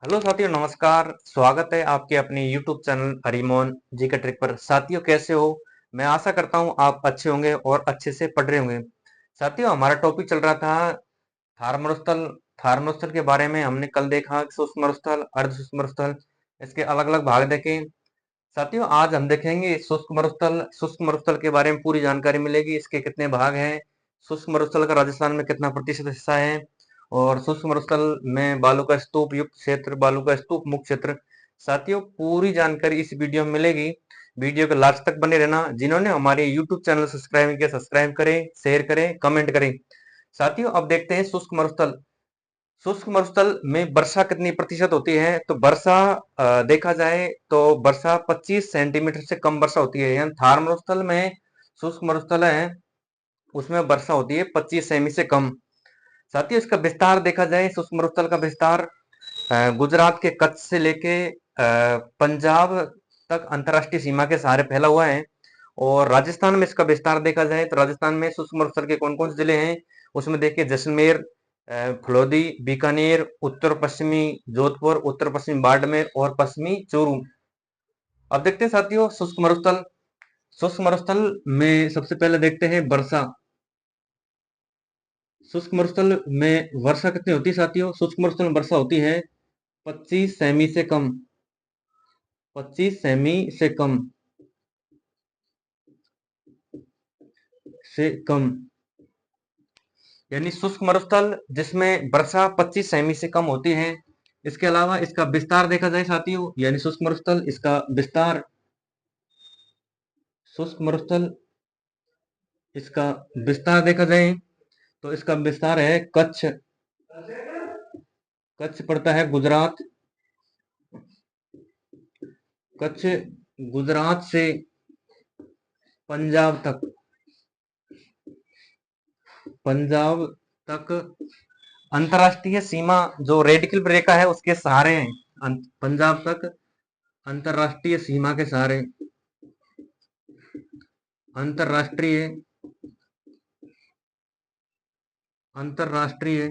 Hello साथियों, नमस्कार। स्वागत है आपके अपने YouTube चैनल हरिमोहन जी का ट्रिक पर। साथियों, कैसे हो? मैं आशा करता हूँ आप अच्छे होंगे और अच्छे से पढ़ रहे होंगे। साथियों, हमारा टॉपिक चल रहा था थार मरुस्थल। थार मरुस्थल के बारे में हमने कल देखा कि शुष्क मरुस्थल, अर्ध शुष्क मरुस्थल, इसके अलग अलग भाग देखे। साथियों, आज हम देखेंगे शुष्क मरुस्थल। शुष्क मरुस्थल के बारे में पूरी जानकारी मिलेगी। इसके कितने भाग हैं, शुष्क मरुस्थल का राजस्थान में कितना प्रतिशत हिस्सा है, और शुष्क मरुस्थल में बालू का स्तूप युक्त क्षेत्र, बालू का स्तूप मुक्त क्षेत्र। साथियों, पूरी जानकारी इस वीडियो में मिलेगी। वीडियो के लास्ट तक बने रहना। जिन्होंने हमारे YouTube चैनल सब्सक्राइब किया, सब्सक्राइब करें, शेयर करें, कमेंट करें। साथियों, अब देखते हैं शुष्क मरुस्थल। शुष्क मरुस्थल में वर्षा कितनी प्रतिशत होती है? तो वर्षा देखा जाए तो वर्षा 25 सेंटीमीटर से कम वर्षा होती है। यानी थार मरुस्थल में, शुष्क मरुस्थल है उसमें वर्षा होती है 25 सेमी से कम। साथियों, इसका विस्तार देखा जाए, शुष्क मरुस्थल का विस्तार गुजरात के कच्छ से लेके पंजाब तक अंतरराष्ट्रीय सीमा के सहारे फैला हुआ है। और राजस्थान में इसका विस्तार देखा जाए तो राजस्थान में शुष्क मरुस्थल के कौन कौन से जिले हैं, उसमें देखिए जैसलमेर, फलोदी, बीकानेर, उत्तर पश्चिमी जोधपुर, उत्तर पश्चिमी बाड़मेर और पश्चिमी चूरू। अब देखते हैं साथियों शुष्क मरुस्थल। शुष्क मरुस्थल में सबसे पहले देखते हैं वर्षा। शुष्क मरुस्थल में वर्षा कितनी होती है साथियों? शुष्क मरुस्थल में वर्षा होती है 25 सेमी से कम। 25 सेमी से कम, से कम। यानी शुष्क मरुस्थल जिसमें वर्षा 25 सेमी से कम होती है। इसके अलावा इसका विस्तार देखा जाए साथियों, यानी शुष्क मरुस्थल, इसका विस्तार, शुष्क मरुस्थल, इसका विस्तार देखा जाए तो इसका विस्तार है कच्छ। कच्छ पड़ता है गुजरात। कच्छ गुजरात से पंजाब तक, पंजाब तक अंतरराष्ट्रीय सीमा जो रेड क्लिफ रेखा है उसके सहारे हैं। पंजाब तक अंतरराष्ट्रीय सीमा के सहारे, अंतरराष्ट्रीय, अंतरराष्ट्रीय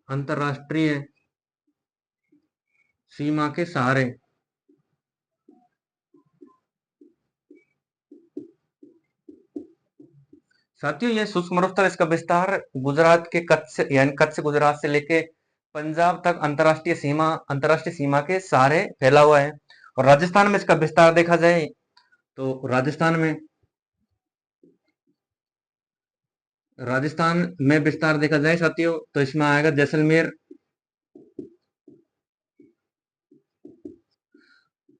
अंतरराष्ट्रीय सीमा के सहारे। साथियों, ये शुष्क मरुस्थल, इसका विस्तार गुजरात के कच्छ, यानी कच्छ गुजरात से लेके पंजाब तक अंतरराष्ट्रीय सीमा के सहारे फैला हुआ है। और राजस्थान में इसका विस्तार देखा जाए तो राजस्थान में विस्तार देखा जाए साथियों तो इसमें आएगा जैसलमेर,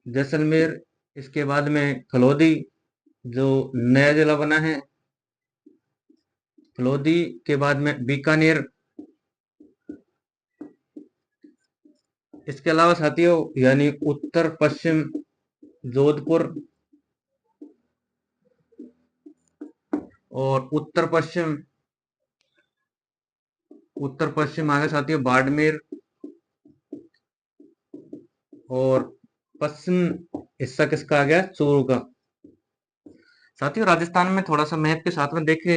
जैसलमेर। इसके बाद में फलोदी, जो नया जिला बना है, फलोदी के बाद में बीकानेर। इसके अलावा साथियों यानी उत्तर पश्चिम जोधपुर और उत्तर पश्चिम आगे साथियों बाड़मेर, और पश्चिम हिस्सा किसका आ गया? चूरू का। साथियों, राजस्थान में थोड़ा सा मैप के साथ में देखे,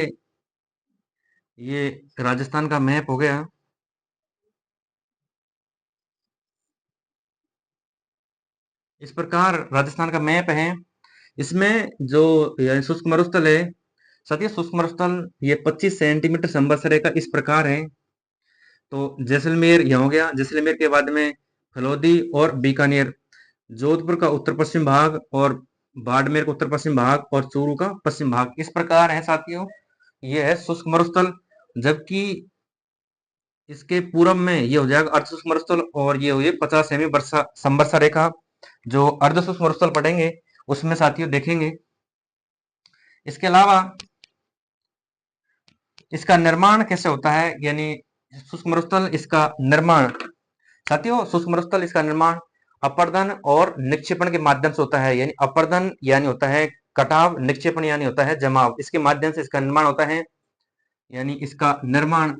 ये राजस्थान का मैप हो गया। इस प्रकार राजस्थान का मैप है। इसमें जो यानी शुष्क मरुस्थल है साथियों, शुष्क मरुस्थल ये 25 सेंटीमीटर संवत्सर रेखा इस प्रकार है। तो जैसलमेर यहाँ हो गया, जैसलमेर के बाद में फलोदी और बीकानेर, जोधपुर का उत्तर पश्चिम भाग और बाड़मेर का उत्तर पश्चिम भाग और चूरू का पश्चिम भाग, इस प्रकार है साथियों। ये है शुष्क मरुस्थल। जबकि इसके पूर्व में ये हो जाएगा अर्ध शुष्क मरुस्थल, और ये हुई 50 सेमी वर्षा संवत्सर रेखा। जो अर्ध शुष्क मरुस्थल पढ़ेंगे उसमें साथियों देखेंगे। इसके अलावा इसका निर्माण कैसे होता है, यानी शुष्क मरुस्थल, इसका निर्माण साथियों, शुष्क मरुस्थल इसका निर्माण अपर्दन और निक्षेपण के माध्यम से होता है। यानी अपर्दन यानी होता है कटाव, निक्षेपण यानी होता है जमाव। इसके माध्यम से इसका निर्माण होता है। यानी इसका निर्माण,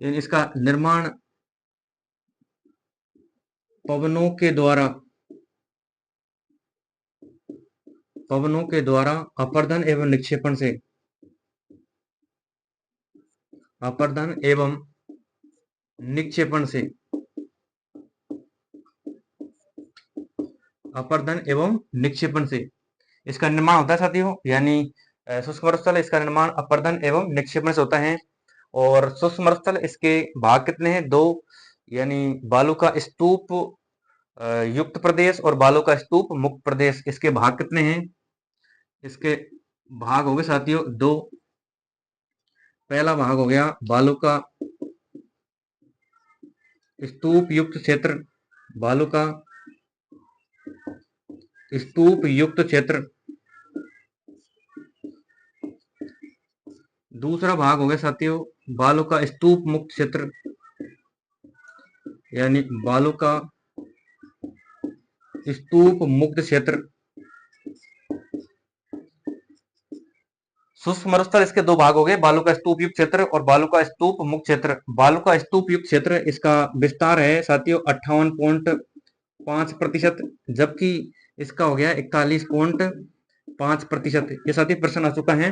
यानी इसका निर्माण पवनों के द्वारा, पवनों के द्वारा अपर्दन एवं निक्षेपण से, अपर्दन एवं निक्षेपण से, अपर्दन एवं निक्षेपण से इसका निर्माण होता है साथियों। यानी शुष्क मरुस्थल, इसका निर्माण अपर्दन एवं निक्षेपण से होता है। और शुष्क मरुस्थल, इसके भाग कितने हैं? दो, यानी बालू का स्तूप युक्त प्रदेश और बालू का स्तूप मुक्त प्रदेश। इसके भाग कितने हैं? इसके भाग हो गए साथियों दो। पहला भाग हो गया बालू का स्तूप युक्त क्षेत्र, बालू का स्तूप युक्त क्षेत्र। दूसरा भाग हो गया साथियों बालू का स्तूप मुक्त क्षेत्र, यानी बालू का स्तूप मुक्त क्षेत्र। शुष्क मरुस्थल, इसके दो भाग हो गए, बालू का स्तूप युक्त क्षेत्र और बालू का स्तूप मुक्त क्षेत्र। बालू का स्तूप युक्त क्षेत्र, इसका विस्तार है साथियों 58.5%, जबकि इसका हो गया 41.5%। ये साथियों प्रश्न आ चुका है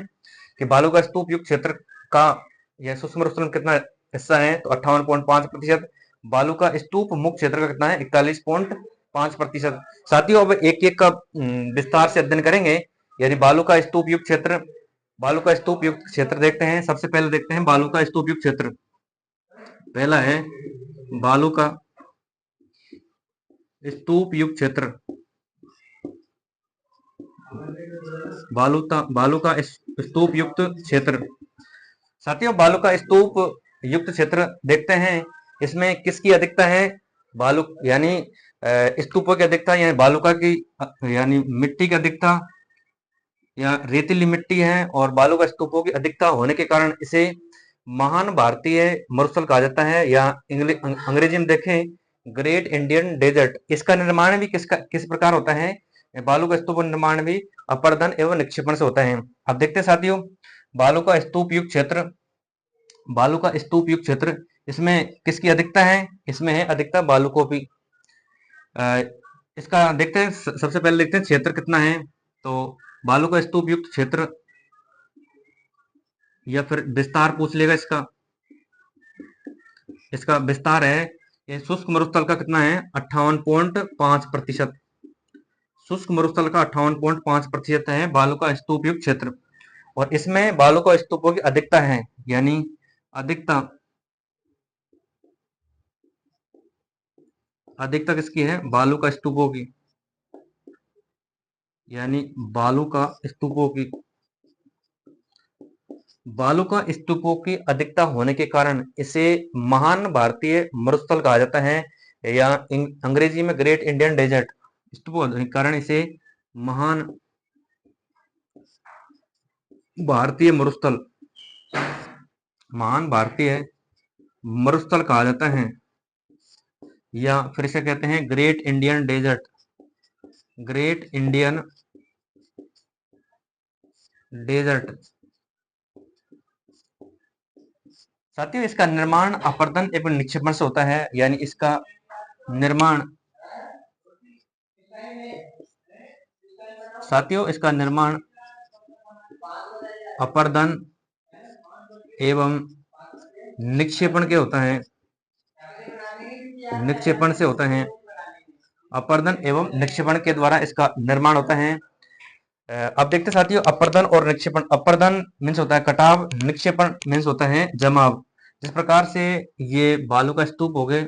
कि बालू का स्तूप युक्त क्षेत्र का यह शुष्क मरुस्थल में कितना हिस्सा है, तो 58.5%। बालू का स्तूप मुक्त क्षेत्र का कितना है? 41.5%। साथियों अब एक एक का विस्तार से अध्ययन करेंगे। यानी बालू का स्तूप युक्त क्षेत्र, बालू का स्तूप युक्त क्षेत्र देखते हैं। सबसे पहले देखते हैं बालू का स्तूप युक्त क्षेत्र। पहला है बालू का स्तूप युक्त क्षेत्र, बालू का स्तूप युक्त क्षेत्र। साथियों बालू का स्तूप युक्त क्षेत्र देखते हैं, इसमें किसकी अधिकता है? बालू यानी स्तूपों की अधिकता, यानी बालूका की यानी मिट्टी की अधिकता या रेतीली मिट्टी है, और बालू का स्तूपों की अधिकता होने के कारण इसे महान भारतीय मरुस्थल कहा जाता है, या अंग्रेजी में देखें ग्रेट इंडियन डेजर्ट। इसका निर्माण भी किस प्रकार होता है? बालू का स्तूप निर्माण भी अपर्दन एवं निक्षेपण से होता है। अब देखते हैं साथियों बालू का स्तूप युक्त क्षेत्र, बालू का स्तूप युक्त क्षेत्र, इसमें किसकी अधिकता है? इसमें है अधिकता बालू को भी। इसका देखते हैं, सबसे पहले देखते हैं क्षेत्र कितना है। तो बालू का स्तूप युक्त क्षेत्र, या फिर विस्तार पूछ लेगा इसका, इसका विस्तार है ये शुष्क मरुस्थल का कितना है? 58.5%। शुष्क मरुस्थल का 58.5% है बालू का स्तूप युक्त क्षेत्र, और इसमें बालू का स्तूपों की अधिकता है, यानी अधिकता, अधिकता किसकी है? बालू का स्तूपों की, यानी बालू का स्तूपों की, बालू का स्तूपों की अधिकता होने के कारण इसे महान भारतीय मरुस्थल कहा जाता है, या अंग्रेजी में ग्रेट इंडियन डेजर्ट। स्तूपों के कारण इसे महान भारतीय मरुस्थल, महान भारतीय मरुस्थल कहा जाता है, या फिर इसे कहते हैं Great Indian Desert, Great Indian Desert. साथियों इसका निर्माण अपर्दन एवं निक्षेपण से होता है, यानी इसका निर्माण, साथियों इसका निर्माण अपर्दन एवं निक्षेपण के होता है, निक्षेपण से होता है, अपर्दन एवं निक्षेपण के द्वारा इसका निर्माण होता है। अब देखते साथियों अपर्दन और निक्षेपण। अपर्दन मीन्स होता है कटाव, निक्षेपण मीन्स होता है जमाव। जिस प्रकार से ये बालू का स्तूप हो गए,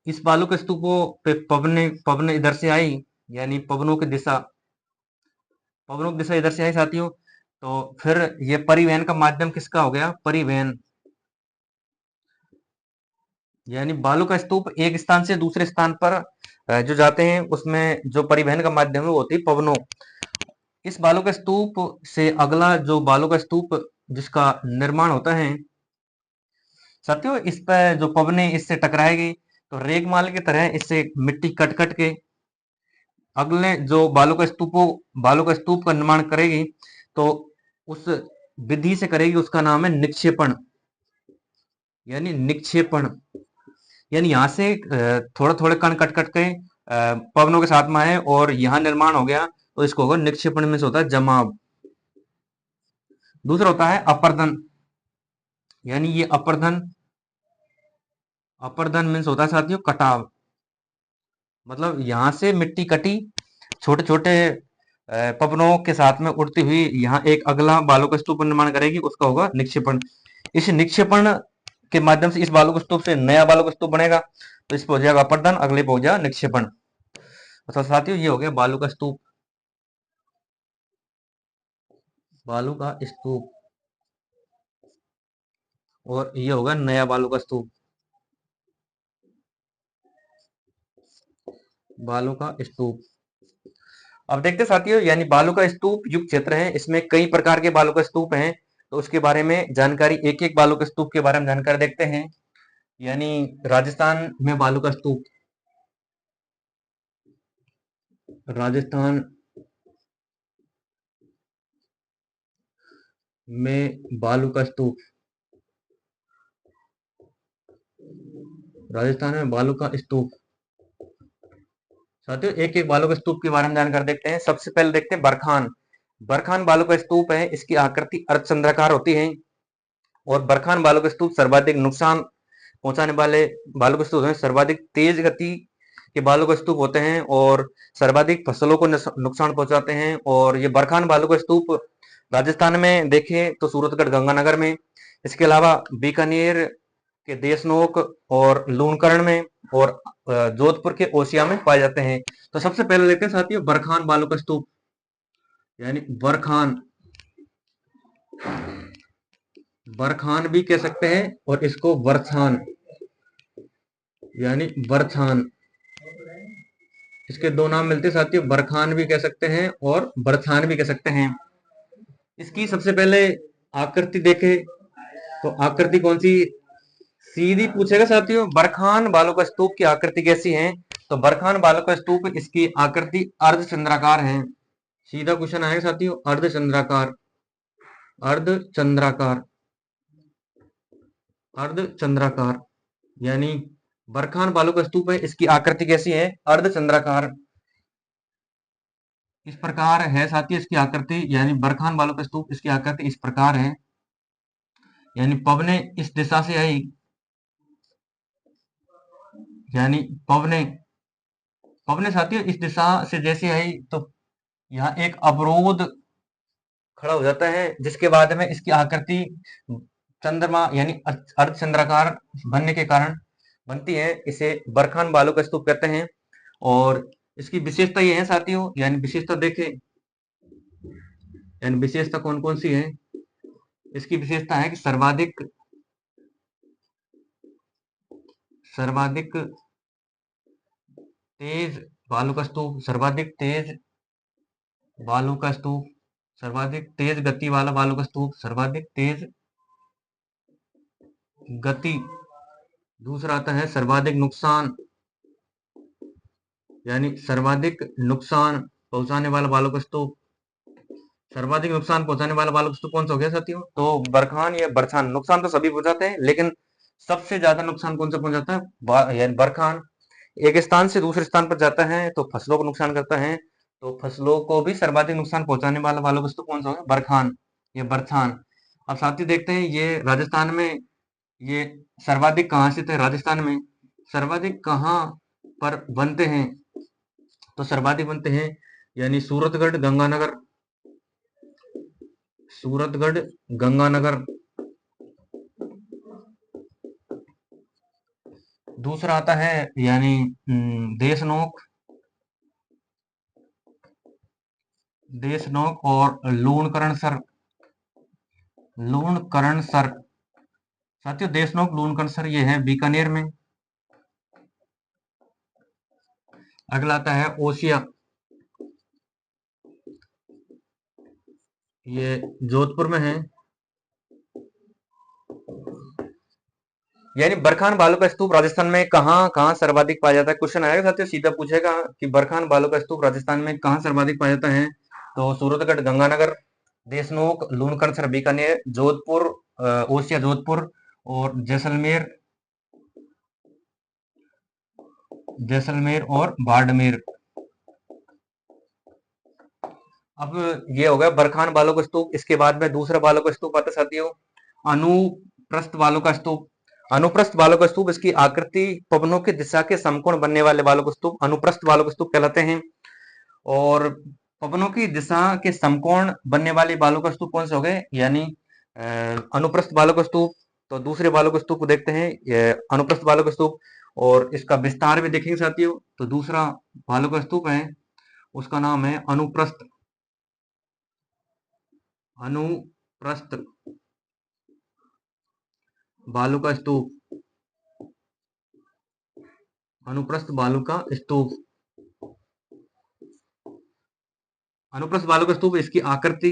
इस बालू के स्तूपों पे पवने इधर से आई, यानी पवनों की दिशा, पवनों की दिशा इधर से आई साथियों, तो फिर ये परिवहन का माध्यम किसका हो गया? परिवहन, यानी बालू का स्तूप एक स्थान से दूसरे स्थान पर जो जाते हैं, उसमें जो परिवहन का माध्यम है वो होती है पवनों। इस बालू का स्तूप से अगला जो बालू का स्तूप जिसका निर्माण होता है साथियों, इस पर जो पवने इससे टकराएगी तो रेगमाल की तरह इससे मिट्टी कट कट के अगले जो बालू का स्तूप का निर्माण करेगी, तो उस विधि से करेगी, उसका नाम है निक्षेपण, यानी निक्षेपण। यानी यहाँ से थोड़े थोड़े कण कट कट के पवनों के साथ में आए और यहाँ निर्माण हो गया, तो इसको होगा निक्षेपण में से होता है जमाव। दूसरा होता है अपर्दन, यानी ये अपर्दन, अपर्दन मीन्स होता है साथियों कटाव। मतलब यहाँ से मिट्टी कटी छोटे छोटे पवनों के साथ में उड़ती हुई यहाँ एक अगला बालू का स्तूप निर्माण करेगी, उसका होगा निक्षेपण। इस निक्षेपण के माध्यम से इस बालू का स्तूप से नया बालू का स्तूप बनेगा, तो इस पर हो जाएगा अपर्दन, अगले पे हो जाएगा निक्षेपण। तो साथियों ये हो गया बालू का स्तूप, बालू का स्तूप, और ये होगा नया बालू का स्तूप, बालू का स्तूप। अब देखते हैं साथियों, यानी बालू का स्तूप युक्त क्षेत्र है, इसमें कई प्रकार के बालू का स्तूप हैं, तो उसके बारे में जानकारी, एक एक बालू के स्तूप के बारे में जानकारी देखते हैं। यानी राजस्थान में बालू का स्तूप, राजस्थान में बालू का स्तूप, राजस्थान में बालू का स्तूप। साथियों एक एक बालू का स्तूप के बारे में जानकारी देखते हैं। सबसे पहले देखते हैं बरखान। बरखान बालू का स्तूप है, इसकी आकृति अर्धचंद्राकार होती है, और बरखान बालू का स्तूप सर्वाधिक नुकसान पहुंचाने वाले बालू के स्तूप हैं। सर्वाधिक तेज गति के बालू के स्तूप होते हैं और सर्वाधिक फसलों को नुकसान पहुंचाते हैं। और ये बरखान बालू का स्तूप राजस्थान में देखें तो सूरतगढ़ गंगानगर में, इसके अलावा बीकानेर के देशनोक और लूणकरण में, और जोधपुर के ओसिया में पाए जाते हैं। तो सबसे पहले देखते हैं साथियों बरखान बालू का स्तूप, यानी बरखान, बरखान भी कह सकते हैं और इसको बरछान, यानी बरछान, इसके दो नाम मिलते हैं साथियों, बरखान भी कह सकते हैं और बरछान भी कह सकते हैं। इसकी सबसे पहले आकृति देखें तो आकृति कौन सी, सीधी पूछेगा साथियों, बरखान बालू का स्तूप की आकृति कैसी है, तो बरखान बालू का स्तूप इसकी आकृति अर्धचंद्राकार है। सीधा क्वेश्चन आएगा साथियों, अर्धचंद्राकार, अर्धचंद्राकार, अर्धचंद्राकार, यानी बरखान बालू का स्तूप है, इसकी आकृति कैसी है, अर्धचंद्राकार। इस प्रकार है साथियों इसकी आकृति, यानी बरखान बालू का स्तूप, इसकी आकृति इस प्रकार है। यानी पवने इस दिशा से आई, यानी पवने, पवने साथियों इस दिशा से जैसे आई, तो यहाँ एक अवरोध खड़ा हो जाता है, जिसके बाद में इसकी आकृति चंद्रमा यानी अर्धचंद्राकार बनने के कारण बनती है। इसे बरखान बालू का स्तूप कहते हैं। और इसकी विशेषता ये है साथियों, यानी विशेषता देखें, यानी विशेषता कौन कौन सी है, इसकी विशेषता है कि सर्वाधिक, सर्वाधिक तेज बालू का स्तूप, सर्वाधिक तेज बालू का स्तूप, सर्वाधिक तेज गति वाला बालू का स्तूप, सर्वाधिक तेज गति। दूसरा आता है सर्वाधिक नुकसान, यानी सर्वाधिक नुकसान पहुंचाने वाला बालू का स्तूप। सर्वाधिक नुकसान पहुंचाने वाला बालू का स्तूप कौन सा हो गया साथियों, तो बरखान या बरछान। नुकसान तो सभी पहुंचाते हैं, लेकिन सबसे ज्यादा नुकसान कौन सा पहुंचाता है, यानी बरखान। एक स्थान से दूसरे स्थान पर जाता है तो फसलों को नुकसान करता है, तो फसलों को भी सर्वाधिक नुकसान पहुंचाने वाला बालू का स्तूप कौन सा होगा, बरखान या बरछान। अब साथियों देखते हैं ये राजस्थान में ये सर्वाधिक कहाँ स्थित है, राजस्थान में सर्वाधिक कहाँ पर बनते हैं, तो सर्वाधिक बनते हैं यानी सूरतगढ़ गंगानगर, सूरतगढ़ गंगानगर। दूसरा आता है यानी देशनोक, देशनोक और लूणकरणसर, लूणकरणसर। साथियों देशनोक लूणकरणसर ये है बीकानेर में। अगला आता है ओसिया, ये जोधपुर में है। यानी बरखान बालू का स्तूप राजस्थान में कहाँ कहाँ सर्वाधिक पाया जाता है, क्वेश्चन आएगा साथियों, सीधा पूछेगा कि बरखान बालू का स्तूप राजस्थान में कहाँ सर्वाधिक पाया जाता है, तो सूरतगढ़ गंगानगर, देशनोक लूणकरणसर बीकानेर, जोधपुर ओसिया जोधपुर, और जैसलमेर जैसलमेर और बाड़मेर। अब ये हो गया बरखान बालों का स्तूप। इसके बाद में दूसरा बालों का स्तूप आता है साथियों, अनुप्रस्थ बालों का स्तूप। अनुप्रस्थ बालों का स्तूप, इसकी आकृति पवनों की दिशा के समकोण बनने वाले बालों का स्तूप अनुप्रस्थ बालों का स्तूप कहलाते हैं। और पवनों की दिशा के समकोण बनने वाले बालों का स्तूप कौन से हो गए, यानी अनुप्रस्थ बालों का स्तूप। तो दूसरे बालों का स्तूप को देखते हैं, ये अनुप्रस्थ बालों का स्तूप, और इसका विस्तार भी देखेंगे साथियों। तो दूसरा बालों का स्तूप है, उसका नाम है अनुप्रस्थ, अनुप्रस्थ बालू का स्तूप, अनुप्रस्थ बालू का स्तूप। अनुप्रस्थ बालू का स्तूप, इसकी आकृति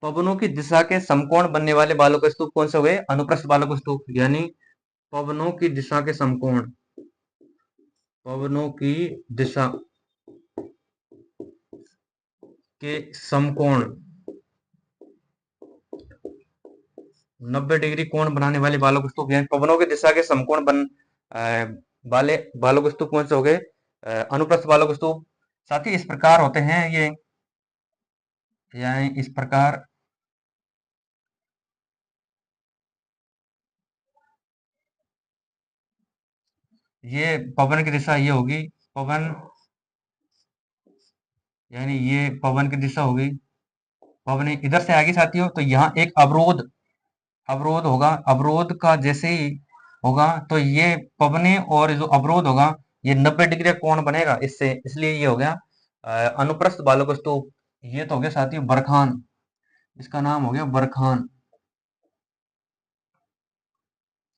पवनों की दिशा के समकोण बनने वाले बालू का स्तूप कौन से हो गए, अनुप्रस्थ बालू का स्तूप। यानी पवनों की दिशा के समकोण, पवनों की दिशा के समकोण 90 डिग्री कोण बनाने वाले बालों का स्तूप, यानी पवनों की दिशा के समकोण वाले बालों के स्तूप कौन से हो गए, अनुप्रस्थ बालों के स्तूप। साथ ही इस प्रकार होते हैं ये, यानी इस प्रकार ये पवन की दिशा ये होगी, पवन यानी ये पवन की दिशा होगी, पवन इधर से आगे साथियों, तो यहाँ एक अवरोध, अवरोध होगा। अवरोध का जैसे ही होगा तो ये पवने और जो अवरोध होगा ये 90 डिग्री कोण बनेगा इससे, इसलिए ये हो गया अनुप्रस्थ बालक स्तूप। ये तो हो गया साथियों बरखान, इसका नाम हो गया बरखान,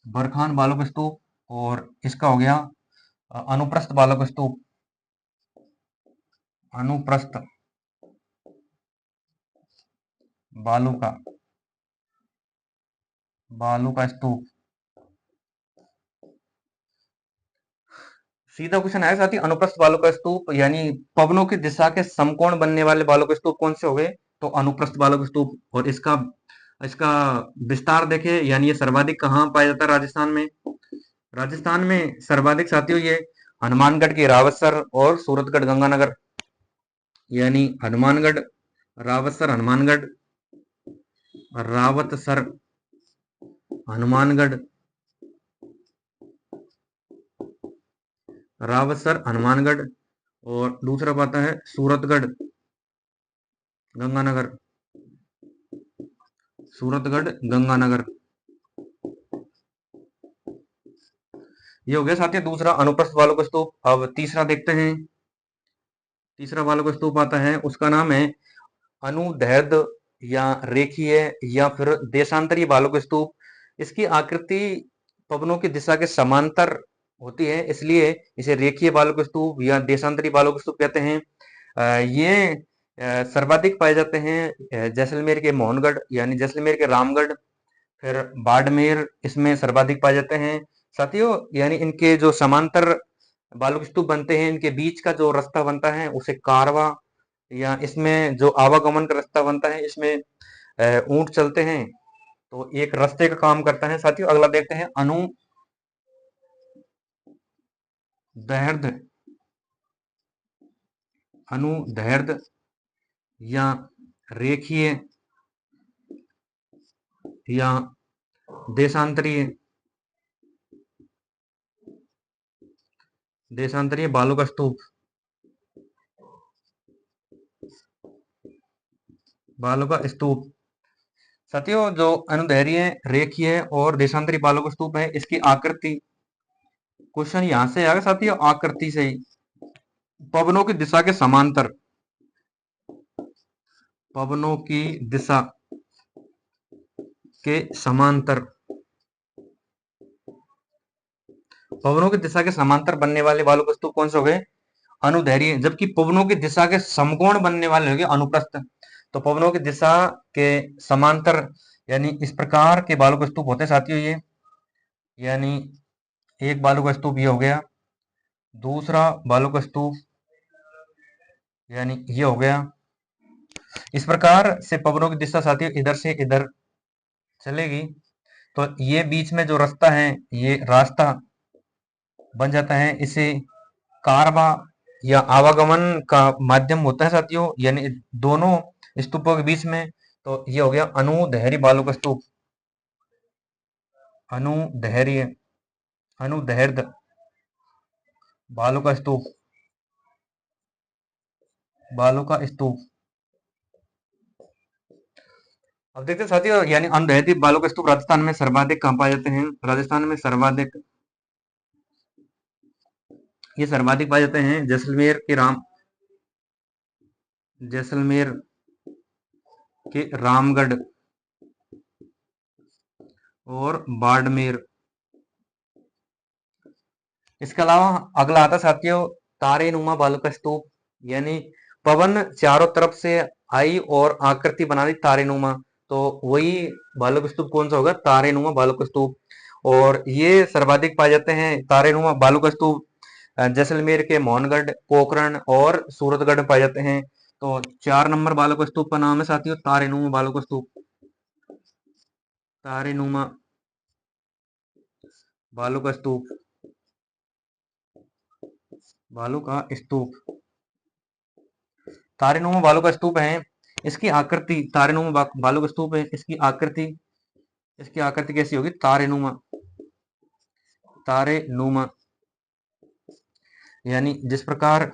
बरखान बालक स्तूप। और इसका हो गया अनुप्रस्थ बालक स्तूप, अनुप्रस्थ बालू का, बालू का स्तूप। सीधा क्वेश्चन आया साथी, अनुप्रस्थ बालों का स्तूप यानी पवनों की दिशा के समकोण बनने वाले बालों के स्तूप कौन से हो गए, तो अनुप्रस्थ बालों के स्तूप। और इसका इसका विस्तार देखे, यानी ये सर्वाधिक कहाँ पाया जाता है, राजस्थान में। राजस्थान में सर्वाधिक साथियों ये हनुमानगढ़ की रावतसर और सूरतगढ़ गंगानगर, यानी हनुमानगढ़ रावतसर, हनुमानगढ़ रावतसर हनुमानगढ़, रावतसर हनुमानगढ़। और दूसरा आता है सूरतगढ़ गंगानगर, सूरतगढ़ गंगानगर। ये हो गया साथियों दूसरा अनुप्रस्थ बालू का स्तूप। अब तीसरा देखते हैं, तीसरा बालू का स्तूप आता है, उसका नाम है अनुदैर्ध्य या रेखीय या फिर देशांतरी बालू का स्तूप। इसकी आकृति पवनों की दिशा के समांतर होती है, इसलिए इसे रेखीय बालू का स्तूप या देशांतरी बालू का स्तूप कहते हैं। ये सर्वाधिक पाए जाते हैं जैसलमेर के मोहनगढ़, यानी जैसलमेर के रामगढ़, फिर बाड़मेर, इसमें सर्वाधिक पाए जाते हैं साथियों। यानी इनके जो समांतर बालू स्तूप बनते हैं, इनके बीच का जो रास्ता बनता है उसे कारवा, या इसमें जो आवागमन का रास्ता बनता है इसमें ऊंट चलते हैं, तो एक रास्ते का काम करता है साथियों। अगला देखते हैं अनुदैर्ध्य, अनुदैर्ध्य या रेखीय या देशांतरीय, देशांतरीय बालू का स्तूप, बालू का स्तूप। साथियों जो अनुदैर्ध्य, रेखीय और देशांतरी बालू का स्तूप है, इसकी आकृति, क्वेश्चन यहां से आएगा साथियों, आकृति से ही पवनों की दिशा के समांतर, पवनों की दिशा के समांतर, पवनों की दिशा के समांतर बनने वाले बालू का स्तूप कौन से हो गए, अनुदैर्ध्य। जबकि पवनों की दिशा के समकोण बनने वाले हो गए अनुप्रस्थ। तो पवनों की दिशा के समांतर यानी इस प्रकार के बालू का स्तूप होते हैं साथियों ये, यानी एक बालू का स्तूप ये हो गया, दूसरा बालू का स्तूप यानी ये हो गया। इस प्रकार से पवनों की दिशा साथियों इधर से इधर चलेगी, तो ये बीच में जो रास्ता है, ये रास्ता बन जाता है। इसे कारवा या आवागमन का माध्यम होता है साथियों, यानी दोनों स्तूपों के बीच में। तो ये हो गया अनुदैर्घ्य बालू का स्तूप, अनुदैर्घ्य अनुदैर्घ्य बालू का स्तूप, बालू का स्तूप। अब देखते हैं साथियों, यानी अनुदैर्घ्य बालू का स्तूप राजस्थान में सर्वाधिक कहाँ पाए जाते हैं? राजस्थान में सर्वाधिक, ये सर्वाधिक पाए जाते हैं जैसलमेर के रामगढ़ और बाड़मेर। इसके अलावा अगला आता है साथियों तारेनुमा बालू का स्तूप, यानी पवन चारों तरफ से आई और आकृति बना दी तारेनुमा। तो वही बालू का स्तूप कौन सा होगा? तारेनुमा बालू का स्तूप। और ये सर्वाधिक पाए जाते हैं तारेनुमा बालू का स्तूप जैसलमेर के मोहनगढ़, पोखरण और सूरतगढ़ में पाए जाते हैं। तो 4 नंबर बालू का स्तूप का नाम है साथियों तारेनुमा बालू का स्तूप, तारेनुमा बालू का स्तूप, बालू का स्तूप। तारेनुमा बालू का स्तूप है, इसकी आकृति तारेनुमा बालू का स्तूप है, इसकी आकृति कैसी होगी? तारेनुमा, तारेनुमा, यानी जिस प्रकार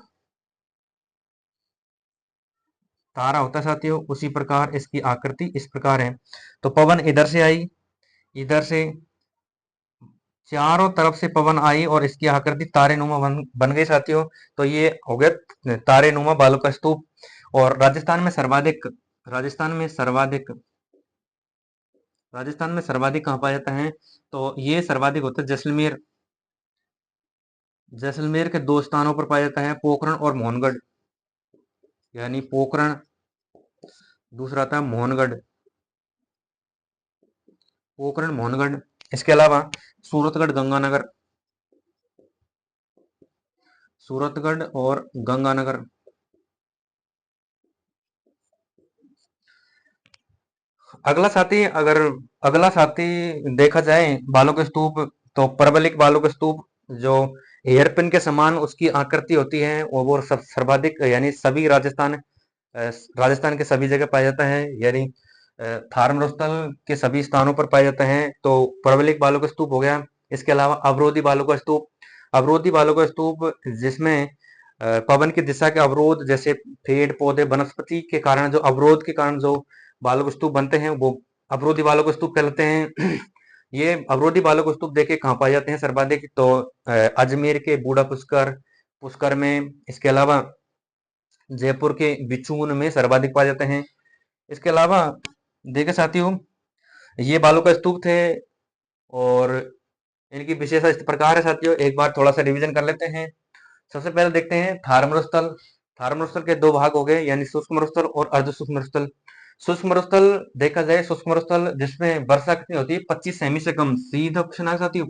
तारा होता है साथियों, उसी प्रकार इसकी आकृति इस प्रकार है। तो पवन इधर से आई, इधर से चारों तरफ से पवन आई और इसकी आकृति तारेनुमा बन गई साथियों। तो ये हो गया तारेनुमा बालू का स्तूप। और राजस्थान में सर्वाधिक कहाँ पाया जाता है? तो ये सर्वाधिक होता है जैसलमेर के 2 स्थानों पर पाया जाता है, पोखरण और मोहनगढ़, यानी पोखरण, दूसरा था मोहनगढ़, पोखरण मोहनगढ़। इसके अलावा सूरतगढ़ गंगानगर, सूरतगढ़ और गंगानगर। अगला साथी देखा जाए बालू के स्तूप, तो परवलिक बालू के स्तूप, जो हेयरपिन के समान उसकी आकृति होती है, और वो सर्वाधिक यानी सभी राजस्थान के सभी जगह पाया जाता है, यानी थारमरुस्थल के सभी स्थानों पर पाया जाता है। तो परवलिक बालू का स्तूप हो गया। इसके अलावा अवरोधी बालू का स्तूप, अवरोधी बालू का स्तूप जिसमें पवन की दिशा के अवरोध, जैसे पेड़ पौधे वनस्पति के कारण जो अवरोध के कारण जो बालू स्तूप बनते हैं, वो अवरोधी बालू स्तूप कहलाते हैं। ये अवरोधी बालू स्तूप देखे कहाँ पाए जाते हैं सर्वाधिक? तो अजमेर के बूढ़ा पुष्कर पुष्कर में, इसके अलावा जयपुर के बिचून में सर्वाधिक पाए जाते हैं। इसके अलावा देखे साथियों, ये बालू का स्तूप थे और इनकी विशेषता इस प्रकार है साथियों, एक बार थोड़ा सा रिवीजन कर लेते हैं। सबसे पहले देखते हैं थारमरुस्थल। थारमरुस्थल के 2 भाग हो गए, यानी शुष्क मरुस्थल और अर्ध शुष्क मरुस्थल। शुष्क मरुस्थल देखा जाए, शुष्क मरुस्थल जिसमें वर्षा कितनी होती है? 25 सेमी से कम। सीधा क्वेश्चन आ जाती है,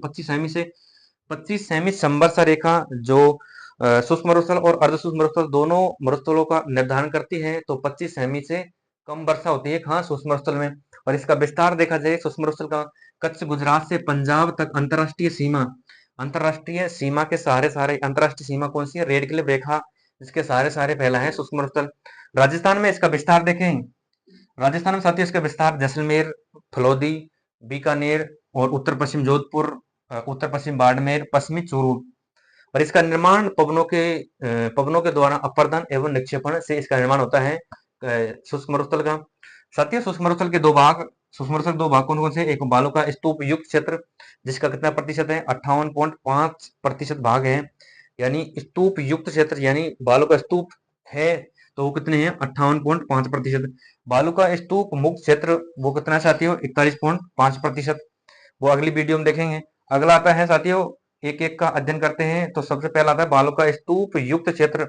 25 सेमी संवर्षा रेखा जो शुष्क मरुस्थल और अर्ध शुष्क मरुस्थल दोनों मरुस्थलों का निर्धारण करती है। तो 25 सेमी से कम वर्षा होती है कहाँ? शुष्क मरुस्थल में। और इसका विस्तार देखा जाए शुष्क मरुस्थल का, कच्छ गुजरात से पंजाब तक अंतरराष्ट्रीय सीमा के सारे अंतरराष्ट्रीय सीमा कौन सी है? रेड क्लिफ रेखा, इसके सारे फैला है शुष्क मरुस्थल। राजस्थान में इसका विस्तार देखें, राजस्थान में साथियों इसका विस्तार जैसलमेर, फलोदी, बीकानेर और उत्तर पश्चिम जोधपुर, उत्तर पश्चिम बाड़मेर, पश्चिमी चूरू। और इसका निर्माण पवनों के द्वारा अपर्दन एवं निक्षेपण से इसका निर्माण होता है शुष्क मरुस्थल का। साथियों शुष्क मरुस्थल के 2 भाग, शुष्क मरुस्थल के 2 भाग कौन कौन से? एक बालू का स्तूप युक्त क्षेत्र, जिसका कितना प्रतिशत है? 58.5% भाग है, यानी स्तूप युक्त क्षेत्र, यानी बालू का स्तूप है तो वो कितने हैं? 58.5%। बालू का स्तूप मुक्त क्षेत्र वो कितना है साथियों? 41.5%। वो अगली वीडियो में देखेंगे। अगला आता है साथियों, एक एक का अध्ययन करते हैं। तो सबसे पहला आता है बालू का स्तूप युक्त क्षेत्र।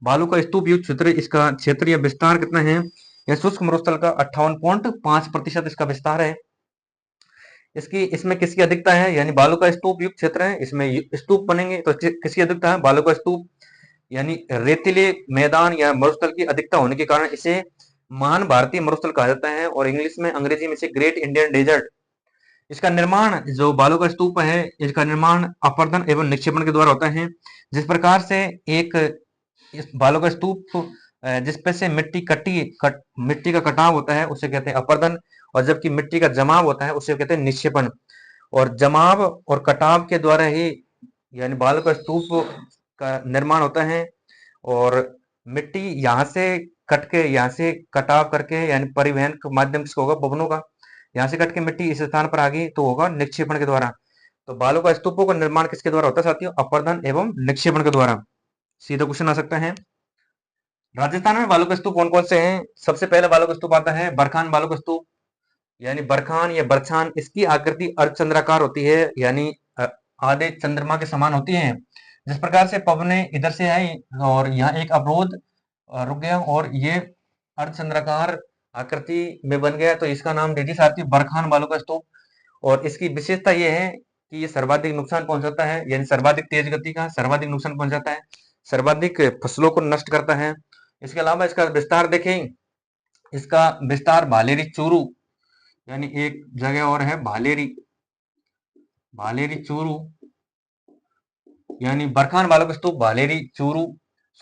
बालू का स्तूप युक्त क्षेत्र, इसका क्षेत्र या विस्तार कितना है? यह शुष्क मरुस्थल का 58.5% इसका विस्तार है। इसमें किसकी अधिकता है? यानी बालू का स्तूप युक्त क्षेत्र है, इसमें स्तूप बनेंगे तो किसकी अधिकता है? बालू का स्तूप, यानी रेतीले मैदान या मरुस्थल की अधिकता होने के कारण इसे महान भारतीय मरुस्थल कहा जाता है। और अंग्रेजी में इसे ग्रेट इंडियन डेजर्ट इसका निर्माण, जो बालू का स्तूप है, इसका निर्माण अपरदन एवं निक्षेपण के द्वारा होता है। जिस प्रकार से एक इस बालू का स्तूप जिस पे से मिट्टी का कटाव होता है उसे कहते हैं अपरदन, और जबकि मिट्टी का जमाव होता है उसे कहते हैं निक्षेपण। और जमाव और कटाव के द्वारा ही यानी बालू का स्तूप का निर्माण होता है। और मिट्टी यहाँ से कट के, यहाँ से कटाव करके, यानी परिवहन के माध्यम से होगा पवनों का, यहाँ से कट के मिट्टी इस स्थान पर आ गई तो होगा निक्षेपण के द्वारा। तो बालू का स्तूपों का निर्माण किसके द्वारा होता है साथियों? अपरदन एवं निक्षेपण के द्वारा। सीधा क्वेश्चन आ सकता है। राजस्थान में बालू का स्तूप कौन कौन से हैं? सबसे पहले बालू का स्तूप आता है बरखान बालू का स्तूप, यानी बरखान या बरछान। इसकी आकृति अर्धचंद्राकार होती है, यानी आधे चंद्रमा के समान होती है। जिस प्रकार से पवने इधर से आई और यहाँ एक अवरोध रुक गया और ये अर्धचंद्राकार आकृति में बन गया, तो इसका नाम दे दिया साथी बरखान बालू का स्तूप। और इसकी विशेषता यह है कि ये सर्वाधिक नुकसान पहुंचाता है, यानी सर्वाधिक तेज गति का सर्वाधिक नुकसान पहुंचाता है, सर्वाधिक फसलों को नष्ट करता है। इसके अलावा इसका विस्तार देखें, इसका विस्तार भालेरी चूरू, यानी एक जगह और है भालेरी, भालेरी चूरू, यानी बरखान बालक स्तूप भालेरी चूरू,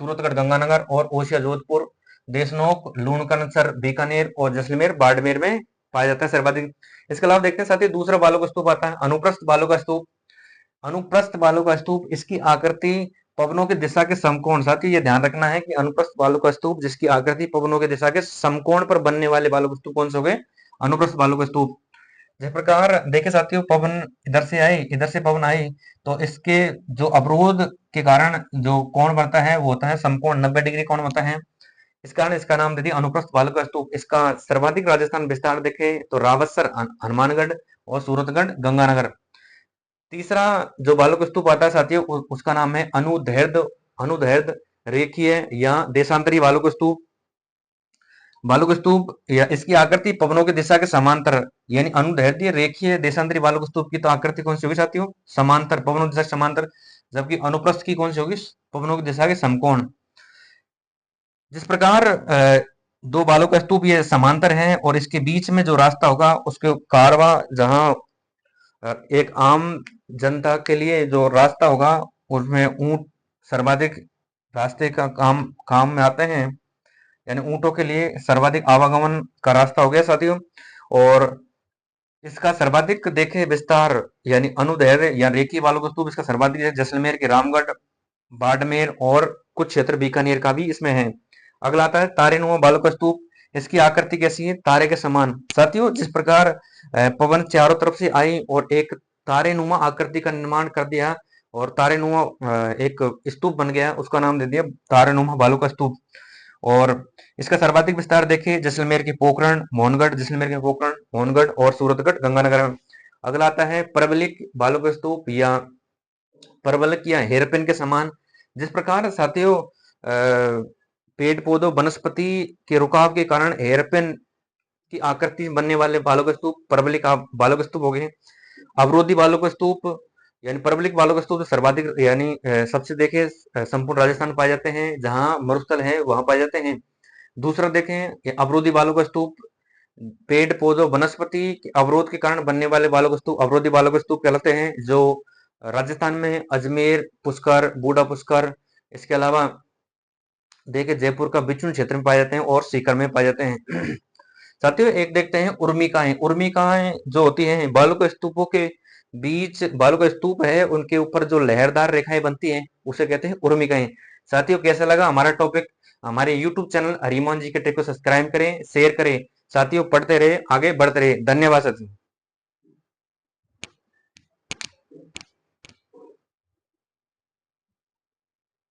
सूरतगढ़ गंगानगर और ओसिया जोधपुर, देशनोक लूणकरनसर बीकानेर और जैसलमेर बाड़मेर में पाया जाता है सर्वाधिक। इसके अलावा देखते हैं साथ ही दूसरा बालू का स्तूप आता है अनुप्रस्थ बालू का स्तूप। अनुप्रस्थ बालू का स्तूप, इसकी आकृति पवनों की दिशा के समकोण, साथ ही ये ध्यान रखना है कि अनुप्रस्थ बालू का स्तूप जिसकी आकृति पवनों की दिशा के समकोण पर बनने वाले बालू का स्तूप कौन से हो गए? अनुप्रस्थ बालू का स्तूप। जिस प्रकार देखे साथियों, पवन इधर से आई, इधर से पवन आई, तो इसके जो अवरोध के कारण जो कोण बनता है वो होता है समकोण, 90 डिग्री कोण होता है। इस कारण इसका नाम दे दिया अनुप्रस्थ बालू का स्तूप। इसका सर्वाधिक राजस्थान विस्तार देखे तो रावतसर हनुमानगढ़ और सूरतगढ़ गंगानगर। तीसरा जो बालू का स्तूप आता है साथियों उसका नाम है अनुदैर्ध्य रेखीय या देशांतरी बालू का स्तूप। बालू का स्तूप या इसकी आकृति पवनों की दिशा के समांतर, यानी अनुदैर्ध्य रेखीय देशांतरी बालू का स्तूप की तो आकृति कौन सी होगी साथियों? समांतर, पवनों की दिशा के समांतर। जबकि अनुप्रस्थ की कौन सी होगी? पवनों की दिशा के समकोण। जिस प्रकार दो बालू का स्तूप ये समांतर है और इसके बीच में जो रास्ता होगा उसके कारवा, जहां एक आम जनता के लिए जो रास्ता होगा उसमें ऊंट सर्वाधिक रास्ते का काम में आते हैं, यानी ऊंटों के लिए सर्वाधिक आवागमन का रास्ता हो गया साथियों। और इसका सर्वाधिक देखे विस्तार, यानी अनुदैर्ध्य या रेखीय बालू का स्तूप इसका सर्वाधिक है जैसलमेर के रामगढ़, बाड़मेर और कुछ क्षेत्र बीकानेर का भी इसमें है। अगला आता है तारेनुमा बालू का स्तूप। इसकी आकृति कैसी है? तारे के समान। साथियों जिस प्रकार पवन चारों तरफ से आई और एक तारेनुमा आकृति का निर्माण कर दिया और तारेनुमा एक स्तूप बन गया, उसका नाम दे दिया तारेनुमा बालू का स्तूप। और इसका सर्वाधिक विस्तार देखिए जैसलमेर की पोखरण मोहनगढ़, जैसलमेर के पोखरण मोहनगढ़ और सूरतगढ़ गंगानगर में। अगला आता है परवलिक बालू का स्तूप या परवलक या हेयरपिन के समान। जिस प्रकार साथियों पेड़ पौधों वनस्पति के रुकाव के कारण हेयरपिन की आकृति बनने वाले बालू का स्तूप परवलिक बालू का स्तूप हो गए। अवरोधी बालू का स्तूप यानी परवलिक बालू का स्तूप सर्वाधिक, यानी सबसे देखे संपूर्ण राजस्थान पाए जाते हैं, जहां मरुस्थल है वहां पाए जाते हैं। दूसरा देखें अवरोधी बालू का स्तूप, पेड़ पौधों वनस्पति के अवरोध के कारण बनने वाले बालू का स्तूप अवरोधी बालू का स्तूप कहलाते हैं, जो राजस्थान में अजमेर पुष्कर, बूढ़ा पुष्कर, इसके अलावा देखे जयपुर का बिचुन क्षेत्र में पाए जाते हैं और सीकर में पाए जाते हैं। साथियों एक देखते हैं उर्मिकाएं। उर्मिकाएं जो होती हैं बालू के स्तूपों के बीच, बालू का स्तूप है उनके ऊपर जो लहरदार रेखाएं बनती हैं उसे कहते हैं उर्मिकाएं। साथियों कैसा लगा हमारा टॉपिक? हमारे YouTube चैनल हरिमोहन जी के टेक को सब्सक्राइब करें, शेयर करें। साथियों पढ़ते रहे, आगे बढ़ते रहे। धन्यवाद साथियों।